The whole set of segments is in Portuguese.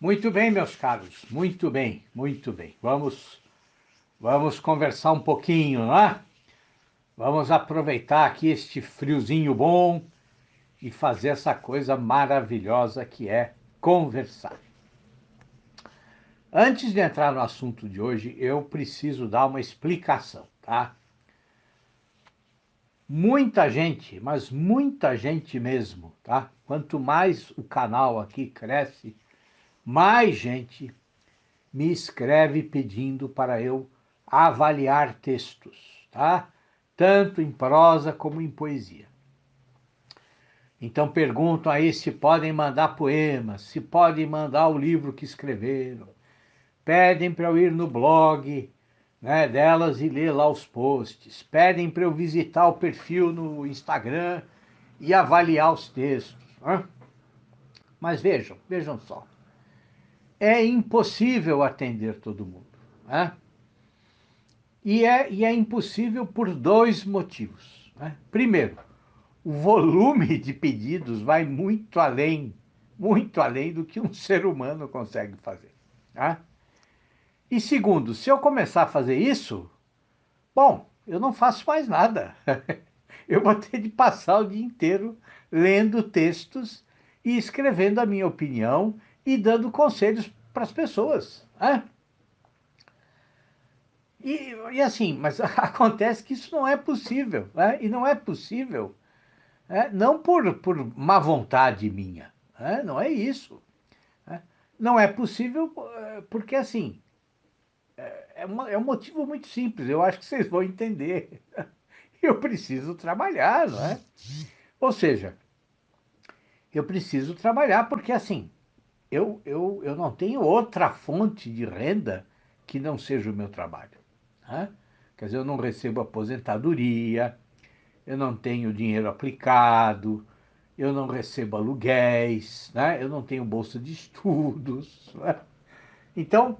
Muito bem, meus caros, muito bem, muito bem. Vamos conversar um pouquinho, não é? Vamos aproveitar aqui este friozinho bom e fazer essa coisa maravilhosa que é conversar. Antes de entrar no assunto de hoje, eu preciso dar uma explicação, tá? Muita gente, mas muita gente mesmo, tá? Quanto mais o canal aqui cresce, mais gente me escreve pedindo para eu avaliar textos, tá? Tanto em prosa como em poesia. Então perguntam aí se podem mandar poemas, se podem mandar o livro que escreveram. Pedem para eu ir no blog, né, delas e ler lá os posts. Pedem para eu visitar o perfil no Instagram e avaliar os textos, né? Mas vejam só. É impossível atender todo mundo, né? E é impossível por dois motivos, né? Primeiro, o volume de pedidos vai muito além do que um ser humano consegue fazer, tá? E segundo, se eu começar a fazer isso, bom, eu não faço mais nada. Eu vou ter de passar o dia inteiro lendo textos e escrevendo a minha opinião e dando conselhos para as pessoas, né? E assim, mas acontece que isso não é possível, né? E não é possível, né? Não por má vontade minha, né? Não é isso, né? Não é possível porque, assim, é um motivo muito simples, eu acho que vocês vão entender. Eu preciso trabalhar, não é? Ou seja, eu preciso trabalhar porque, assim, eu não tenho outra fonte de renda que não seja o meu trabalho, né? Quer dizer, eu não recebo aposentadoria, eu não tenho dinheiro aplicado, eu não recebo aluguéis, né? Eu não tenho bolsa de estudos, né? Então,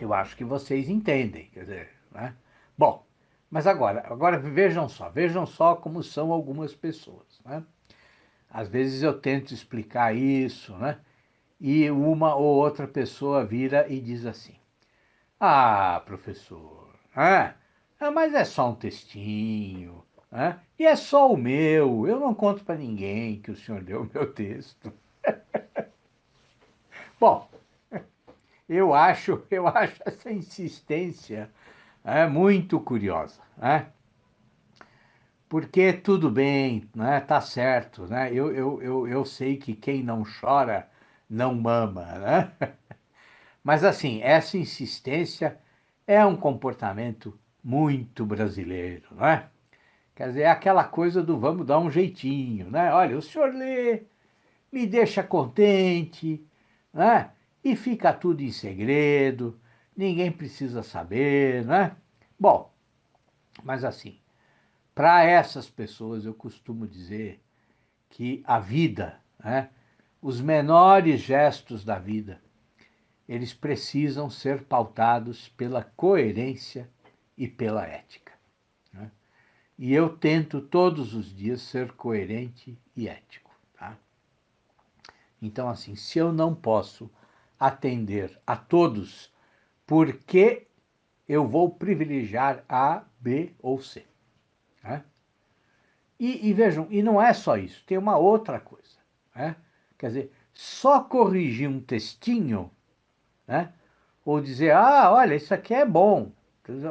eu acho que vocês entendem, quer dizer, né? Bom, mas agora vejam só como são algumas pessoas, né? Às vezes eu tento explicar isso, né? E uma ou outra pessoa vira e diz assim: Ah, professor, mas é só um textinho, né? E é só o meu, eu não conto para ninguém que o senhor deu o meu texto. Bom, eu acho essa insistência muito curiosa, né? Porque tudo bem, né? Tá certo, né? Eu sei que quem não chora não mama, né? Mas assim, essa insistência é um comportamento muito brasileiro, não é? Quer dizer, é aquela coisa do vamos dar um jeitinho, né? Olha, o senhor lê, me deixa contente, né? E fica tudo em segredo, ninguém precisa saber, né? Bom, mas assim, para essas pessoas eu costumo dizer que a vida, né? Os menores gestos da vida, eles precisam ser pautados pela coerência e pela ética, né? E eu tento todos os dias ser coerente e ético, tá? Então, assim, se eu não posso atender a todos, por que eu vou privilegiar A, B ou C, né? E vejam, e não é só isso, tem uma outra coisa, né? Quer dizer, só corrigir um textinho, né? Ou dizer, olha, isso aqui é bom.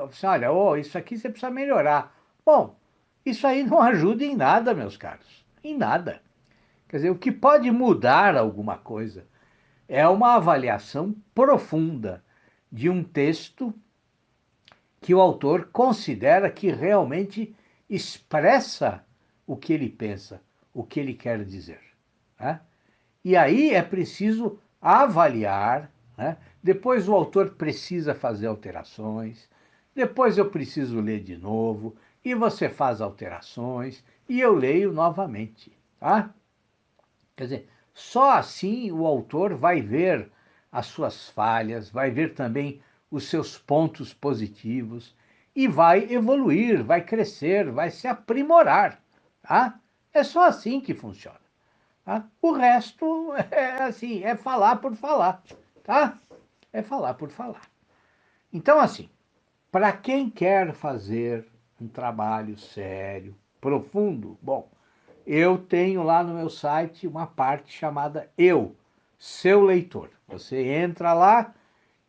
Assim, olha, isso aqui você precisa melhorar. Bom, isso aí não ajuda em nada, meus caros. Em nada. Quer dizer, o que pode mudar alguma coisa é uma avaliação profunda de um texto que o autor considera que realmente expressa o que ele pensa, o que ele quer dizer, né? E aí é preciso avaliar, né? Depois o autor precisa fazer alterações, depois eu preciso ler de novo, e você faz alterações, e eu leio novamente, tá? Quer dizer, só assim o autor vai ver as suas falhas, vai ver também os seus pontos positivos e vai evoluir, vai crescer, vai se aprimorar, tá? É só assim que funciona. Tá? O resto é assim, é falar por falar, tá? É falar por falar. Então, assim, para quem quer fazer um trabalho sério, profundo, bom, eu tenho lá no meu site uma parte chamada Eu, seu leitor. Você entra lá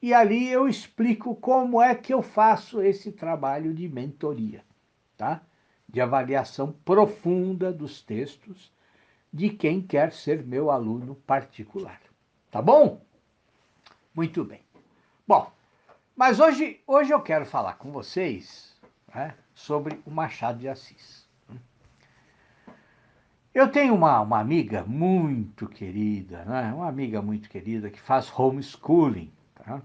e ali eu explico como é que eu faço esse trabalho de mentoria, tá? De avaliação profunda dos textos de quem quer ser meu aluno particular. Tá bom? Muito bem. Bom, mas hoje eu quero falar com vocês, né, sobre o Machado de Assis. Eu tenho uma amiga muito querida, né, uma amiga muito querida que faz homeschooling. Tá?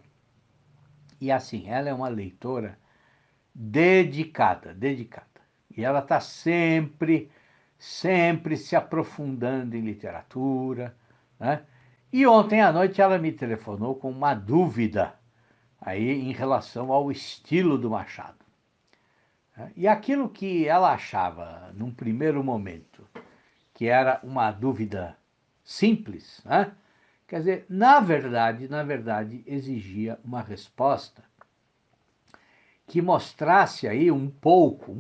E assim, ela é uma leitora dedicada, dedicada. E ela está sempre se aprofundando em literatura, né? E ontem à noite ela me telefonou com uma dúvida aí em relação ao estilo do Machado. Né? E aquilo que ela achava, num primeiro momento, que era uma dúvida simples, né? Quer dizer, na verdade, exigia uma resposta que mostrasse aí um pouco,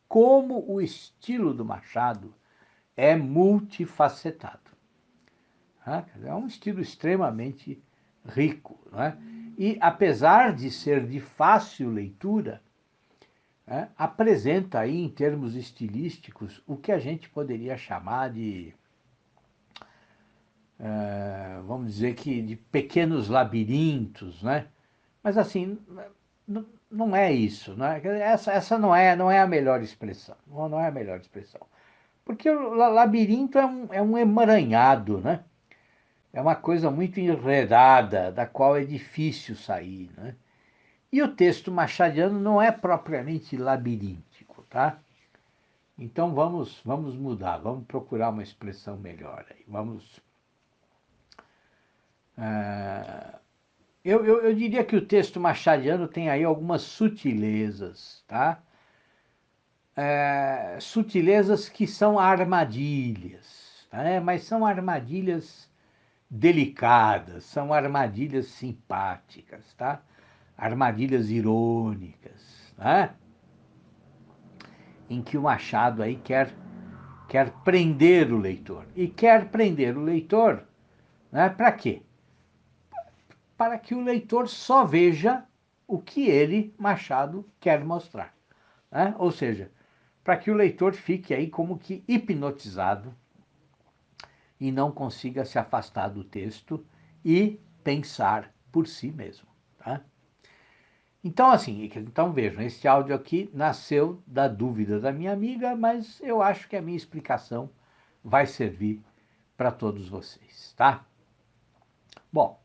como o estilo do Machado é multifacetado. Né? É um estilo extremamente rico. Né? E, apesar de ser de fácil leitura, né, apresenta aí, em termos estilísticos, o que a gente poderia chamar de, vamos dizer que, de pequenos labirintos, né? Mas assim, não é isso, né? Essa não é a melhor expressão, não é a melhor expressão. Porque o labirinto é um emaranhado, né? É uma coisa muito enredada, da qual é difícil sair, né? E o texto machadiano não é propriamente labiríntico, tá? Então vamos mudar, vamos procurar uma expressão melhor aí. Ah, eu diria que o texto machadiano tem aí algumas sutilezas, tá? Sutilezas que são armadilhas, né? Mas são armadilhas delicadas, são armadilhas simpáticas, tá? Armadilhas irônicas, né? Em que o Machado aí quer prender o leitor. E quer prender o leitor, né? Para quê? Para que o leitor só veja o que ele, Machado, quer mostrar. Né? Ou seja, para que o leitor fique aí como que hipnotizado e não consiga se afastar do texto e pensar por si mesmo. Tá? Então, assim, então vejam, este áudio aqui nasceu da dúvida da minha amiga, mas eu acho que a minha explicação vai servir para todos vocês, tá? Bom,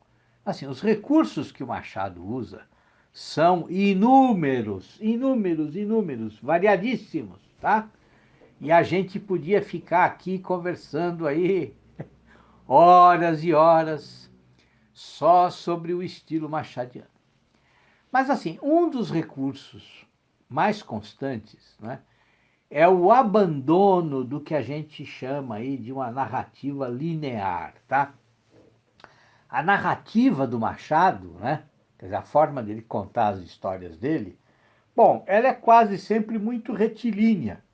assim, os recursos que o Machado usa são inúmeros, inúmeros, inúmeros, variadíssimos, tá? E a gente podia ficar aqui conversando aí horas e horas só sobre o estilo machadiano. Mas assim, um dos recursos mais constantes, né, é o abandono do que a gente chama aí de uma narrativa linear, tá? A narrativa do Machado, né, quer dizer, a forma dele contar as histórias dele, bom, ela é quase sempre muito retilínea,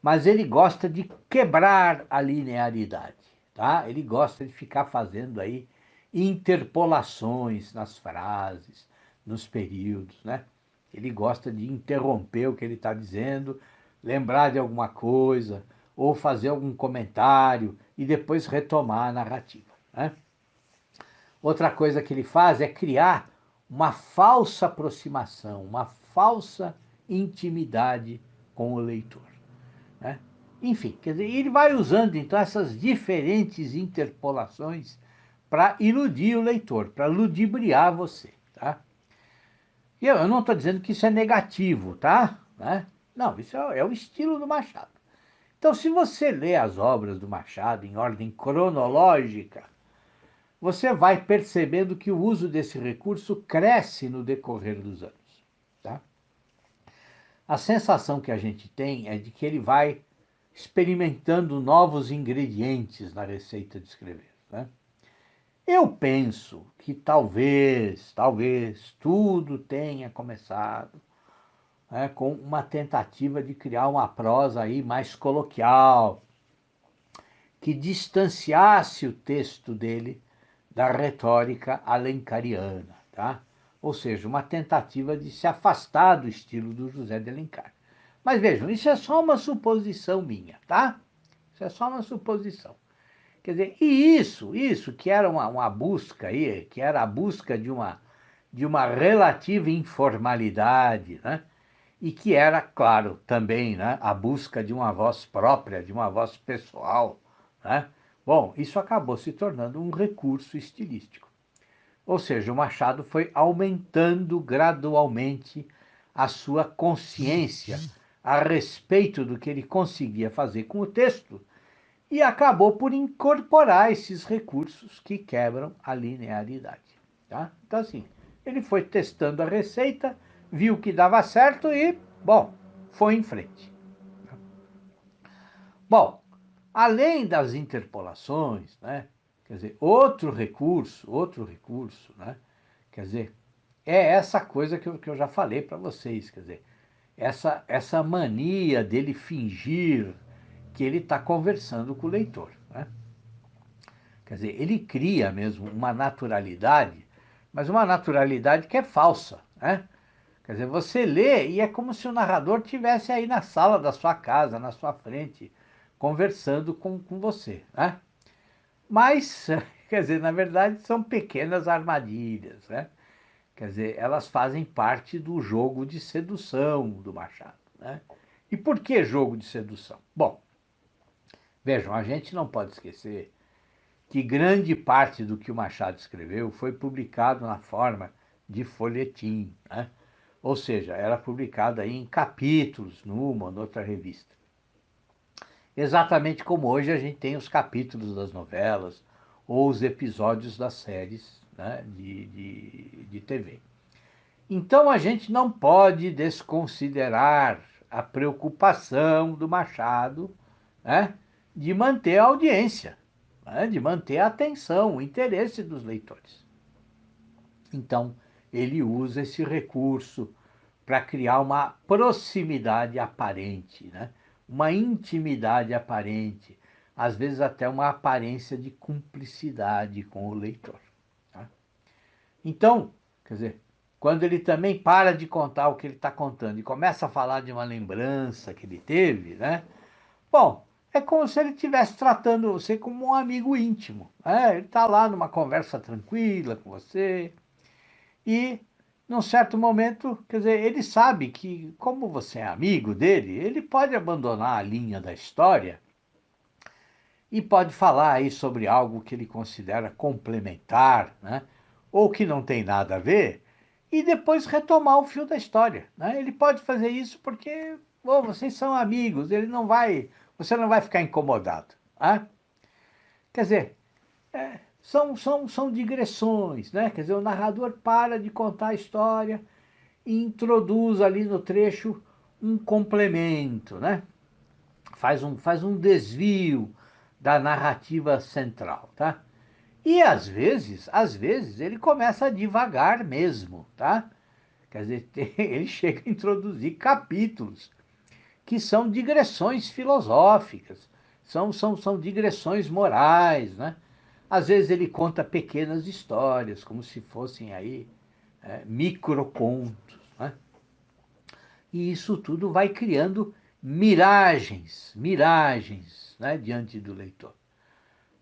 mas ele gosta de quebrar a linearidade, tá? Ele gosta de ficar fazendo aí interpolações nas frases, nos períodos, né? Ele gosta de interromper o que ele está dizendo, lembrar de alguma coisa, ou fazer algum comentário e depois retomar a narrativa, né? Outra coisa que ele faz é criar uma falsa aproximação, uma falsa intimidade com o leitor. Né? Enfim, quer dizer, ele vai usando então essas diferentes interpolações para iludir o leitor, para ludibriar você, tá? E eu não estou dizendo que isso é negativo, tá? Né? Não, isso é o estilo do Machado. Então, se você lê as obras do Machado em ordem cronológica, você vai percebendo que o uso desse recurso cresce no decorrer dos anos, tá? A sensação que a gente tem é de que ele vai experimentando novos ingredientes na receita de escrever, né? Eu penso que talvez tudo tenha começado, né, com uma tentativa de criar uma prosa aí mais coloquial, que distanciasse o texto dele da retórica alencariana, tá? Ou seja, uma tentativa de se afastar do estilo do José de Alencar. Mas vejam, isso é só uma suposição minha, tá? Isso é só uma suposição. Quer dizer, e isso que era uma busca aí, que era a busca de uma relativa informalidade, né? E que era, claro, também, né, a busca de uma voz própria, de uma voz pessoal, né? Bom, isso acabou se tornando um recurso estilístico. Ou seja, o Machado foi aumentando gradualmente a sua consciência a respeito do que ele conseguia fazer com o texto e acabou por incorporar esses recursos que quebram a linearidade. Tá? Então, assim, ele foi testando a receita, viu que dava certo e, bom, foi em frente. Bom, além das interpolações, né? Quer dizer, outro recurso, né? Quer dizer, é essa coisa que eu já falei para vocês, quer dizer, essa mania dele fingir que ele está conversando com o leitor, né? Quer dizer, ele cria mesmo uma naturalidade, mas uma naturalidade que é falsa, né? Quer dizer, você lê e é como se o narrador estivesse aí na sala da sua casa, na sua frente, conversando com você, né? Mas, quer dizer, na verdade são pequenas armadilhas, né? Quer dizer, elas fazem parte do jogo de sedução do Machado, né? E por que jogo de sedução? Bom, vejam, a gente não pode esquecer que grande parte do que o Machado escreveu foi publicado na forma de folhetim, né? Ou seja, era publicado aí em capítulos numa ou noutra revista. Exatamente como hoje a gente tem os capítulos das novelas ou os episódios das séries, né, de TV. Então a gente não pode desconsiderar a preocupação do Machado, né, de manter a audiência, né, de manter a atenção, o interesse dos leitores. Então ele usa esse recurso para criar uma proximidade aparente, né? Uma intimidade aparente, às vezes até uma aparência de cumplicidade com o leitor. Tá? Então, quer dizer, quando ele também para de contar o que ele está contando e começa a falar de uma lembrança que ele teve, né? Bom, é como se ele estivesse tratando você como um amigo íntimo. Né? Ele está lá numa conversa tranquila com você, e, num certo momento, quer dizer, ele sabe que, como você é amigo dele, ele pode abandonar a linha da história e pode falar aí sobre algo que ele considera complementar, né? Ou que não tem nada a ver, e depois retomar o fio da história, né? Ele pode fazer isso porque, bom, vocês são amigos, você não vai ficar incomodado, né? Quer dizer, são digressões, né? Quer dizer, o narrador para de contar a história e introduz ali no trecho um complemento, né? Faz um desvio da narrativa central, tá? E às vezes ele começa a divagar mesmo, tá? Quer dizer, ele chega a introduzir capítulos que são digressões filosóficas, são digressões morais, né? Às vezes ele conta pequenas histórias, como se fossem aí microcontos, né? E isso tudo vai criando miragens, né, diante do leitor.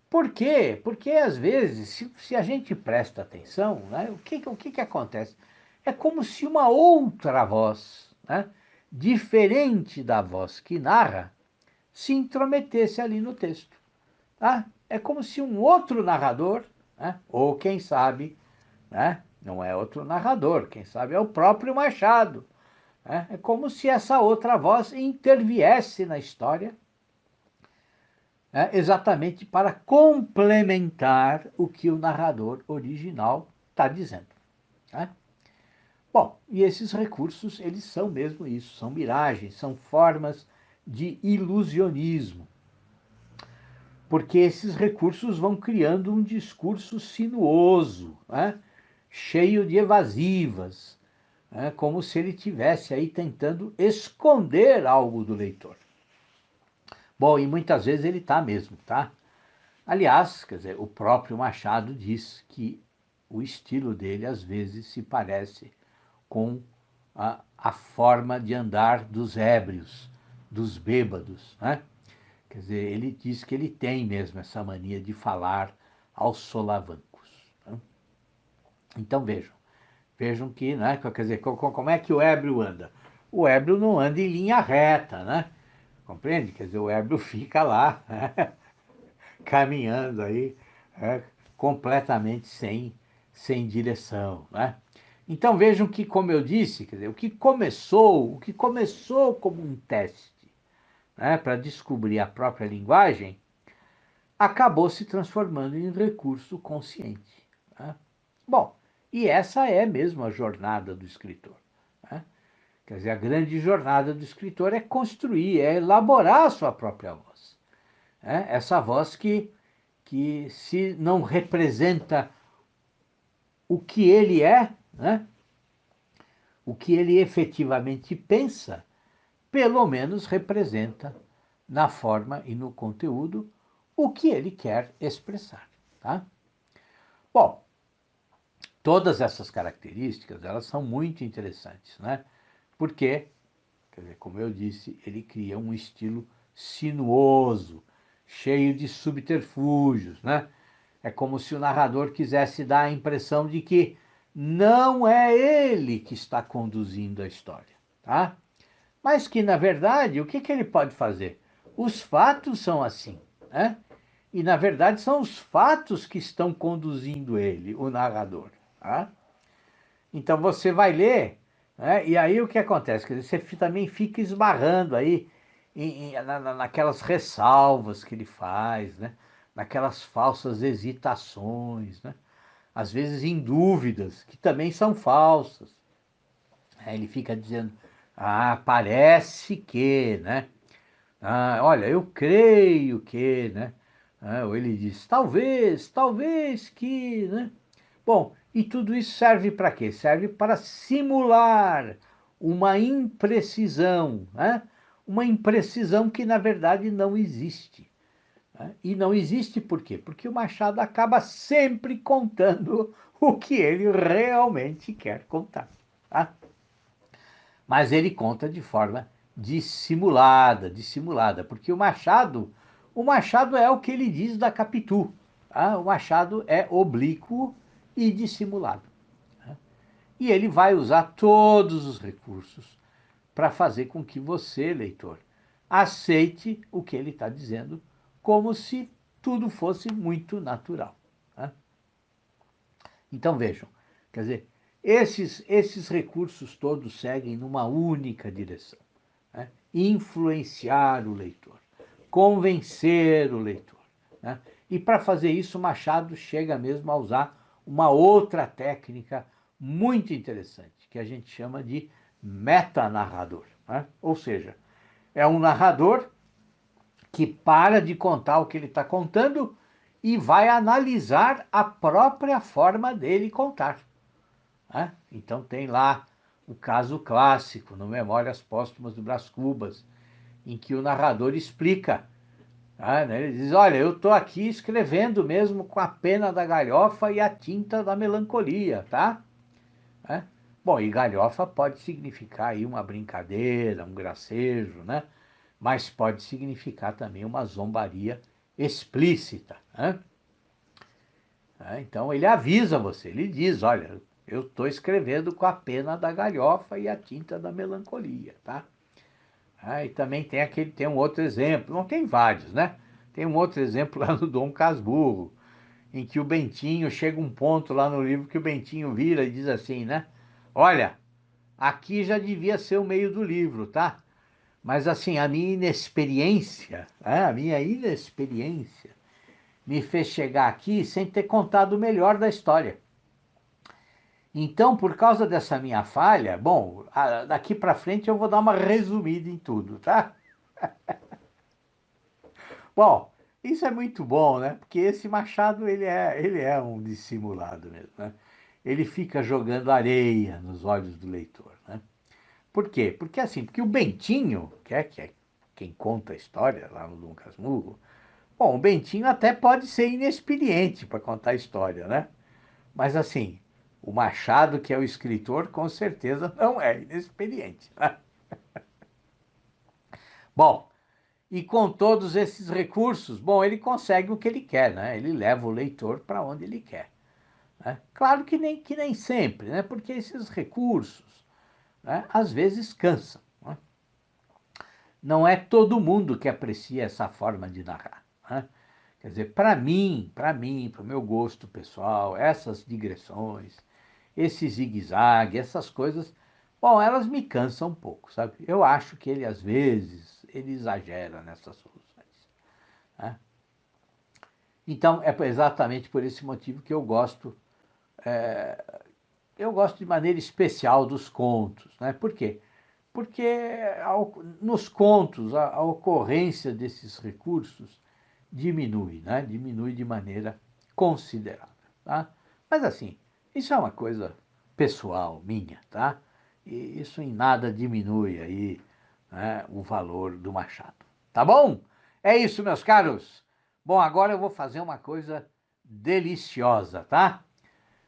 Por quê? Porque, às vezes, se a gente presta atenção, né, o que acontece? É como se uma outra voz, né, diferente da voz que narra, se intrometesse ali no texto. Tá? É como se um outro narrador, né, ou quem sabe, né, não é outro narrador, quem sabe é o próprio Machado, é como se essa outra voz interviesse na história, exatamente para complementar o que o narrador original está dizendo. Né? Bom, e esses recursos, eles são mesmo isso, são miragens, são formas de ilusionismo, porque esses recursos vão criando um discurso sinuoso, né? Cheio de evasivas, né? Como se ele tivesse aí tentando esconder algo do leitor. Bom, e muitas vezes ele está mesmo, tá? Aliás, quer dizer, o próprio Machado diz que o estilo dele às vezes se parece com a forma de andar dos ébrios, dos bêbados, né? Quer dizer, ele diz que ele tem mesmo essa mania de falar aos solavancos, né? Então vejam que, né? Quer dizer, como é que o ébrio anda? O ébrio não anda em linha reta, né? Compreende? Quer dizer, o ébrio fica lá, né? Caminhando aí, né? Completamente sem direção, né? Então vejam que, como eu disse, quer dizer, o que começou como um teste, né, para descobrir a própria linguagem, acabou se transformando em recurso consciente, né? Bom, e essa é mesmo a jornada do escritor, né? Quer dizer, a grande jornada do escritor é construir, é elaborar a sua própria voz, né? Essa voz que se não representa o que ele é, né, o que ele efetivamente pensa, pelo menos representa na forma e no conteúdo o que ele quer expressar, tá? Bom, todas essas características, elas são muito interessantes, né? Porque, quer dizer, como eu disse, ele cria um estilo sinuoso, cheio de subterfúgios, né? É como se o narrador quisesse dar a impressão de que não é ele que está conduzindo a história, tá? Mas que, na verdade, o que ele pode fazer? Os fatos são assim, né? E, na verdade, são os fatos que estão conduzindo ele, o narrador, tá? Então, você vai ler, né? E aí o que acontece? Quer dizer, você também fica esbarrando aí naquelas ressalvas que ele faz, né? Naquelas falsas hesitações, né? Às vezes em dúvidas, que também são falsas. Aí ele fica dizendo, parece que, né? Olha, eu creio que, né? Ou ele diz, talvez que, né? Bom, e tudo isso serve para quê? Serve para simular uma imprecisão, né? Uma imprecisão que, na verdade, não existe, né? E não existe por quê? Porque o Machado acaba sempre contando o que ele realmente quer contar, tá? Mas ele conta de forma dissimulada, porque o Machado é o que ele diz da Capitu, tá? O Machado é oblíquo e dissimulado, tá? E ele vai usar todos os recursos para fazer com que você, leitor, aceite o que ele está dizendo como se tudo fosse muito natural, tá? Então vejam, quer dizer, esses recursos todos seguem numa única direção, né? Influenciar o leitor, convencer o leitor, né? E para fazer isso, Machado chega mesmo a usar uma outra técnica muito interessante, que a gente chama de metanarrador, né? Ou seja, é um narrador que para de contar o que ele está contando e vai analisar a própria forma dele contar, né? Então tem lá o caso clássico, no Memórias Póstumas do Brás Cubas, em que o narrador explica, né? Ele diz, olha, eu estou aqui escrevendo mesmo com a pena da galhofa e a tinta da melancolia, tá? Né? Bom, e galhofa pode significar aí uma brincadeira, um gracejo, né? Mas pode significar também uma zombaria explícita, né? Então ele avisa você, ele diz, olha, eu estou escrevendo com a pena da galhofa e a tinta da melancolia, tá? E também tem um outro exemplo, não tem vários, né? Tem um outro exemplo lá no Dom Casmurro, em que o Bentinho chega um ponto lá no livro que o Bentinho vira e diz assim, né? Olha, aqui já devia ser o meio do livro, tá? Mas assim, a minha inexperiência me fez chegar aqui sem ter contado o melhor da história. Então, por causa dessa minha falha, bom, daqui para frente eu vou dar uma resumida em tudo, tá? Bom, isso é muito bom, né? Porque esse Machado, ele é um dissimulado mesmo, né? Ele fica jogando areia nos olhos do leitor, né? Por quê? Porque o Bentinho, que é quem conta a história lá no Dom Casmurro, bom, o Bentinho até pode ser inexperiente para contar a história, né? Mas assim, o Machado, que é o escritor, com certeza não é inexperiente, né? Bom, e com todos esses recursos, bom, ele consegue o que ele quer, né? Ele leva o leitor para onde ele quer, né? Claro que nem sempre, né? Porque esses recursos, né, às vezes cansam, né? Não é todo mundo que aprecia essa forma de narrar, né? Quer dizer, para mim, para o meu gosto pessoal, essas digressões, esse zigue-zague, essas coisas, bom, elas me cansam um pouco, sabe? Eu acho que ele, às vezes, ele exagera nessas soluções, né? Então, é exatamente por esse motivo que eu gosto de maneira especial dos contos, né? Por quê? Porque nos contos a ocorrência desses recursos diminui, né? Diminui de maneira considerável, tá? Mas assim, isso é uma coisa pessoal minha, tá? E isso em nada diminui aí, né, o valor do Machado. Tá bom? É isso, meus caros. Bom, agora eu vou fazer uma coisa deliciosa, tá?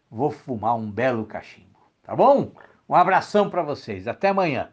Vou fumar um belo cachimbo, tá bom? Um abração para vocês. Até amanhã.